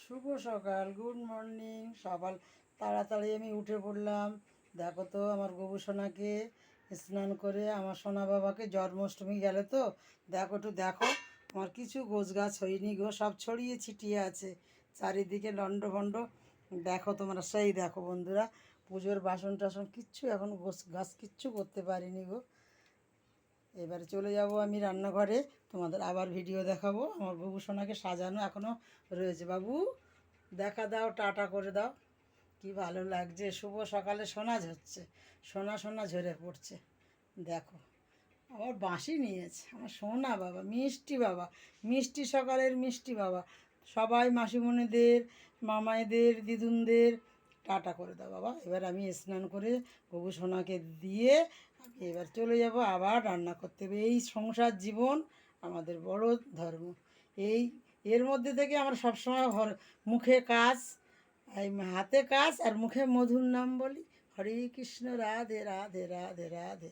শুভ সকাল, good morning. সকাল তাড়াতাড়ি আমি উঠে পড়লাম। দেখো তো আমার গবু সোনাকে স্নান করে আমার সোনা বাবাকে জন্মাষ্টমী গেল তো দেখো একটু দেখো আমার কিছু গোছ গাছ হয়নি গো, সব ছড়িয়ে ছিটিয়ে আছে চারিদিকে লন্ডভন্ড। দেখো তোমরা সেই দেখো বন্ধুরা, পুজোর বাসন টাসন কিচ্ছু এখন গোছ গাছ কিচ্ছু করতে পারিনি গো। এবারে চলে যাব আমি রান্নাঘরে, তোমাদের আবার ভিডিও দেখাবো। আমার বাবু সোনাকে সাজানো এখনও রয়েছে। বাবু দেখা দাও, টাটা করে দাও। কি ভালো লাগছে, শুভ সকালে সোনা ঝরছে, সোনা সোনা ঝরে পড়ছে। দেখো আমার বাঁশি নিয়েছে আমার সোনা বাবা, মিষ্টি বাবা, মিষ্টি সকালের মিষ্টি বাবা। সবাই মাসিমণিদের, মামাইদের, দিদুনদের টাটা করে দাও বাবা। এবার আমি স্নান করে গবু সোনাকে দিয়ে আমি এবার চলে যাব আবার রান্না করতে হবে। এই সংসার জীবন আমাদের বড় ধর্ম। এই এর মধ্যে থেকে আমরা সবসময় মুখে কাজ, এই হাতে কাজ আর মুখে মধুর নাম বলি, হরে কৃষ্ণ, রাধে রাধে রাধে রাধে।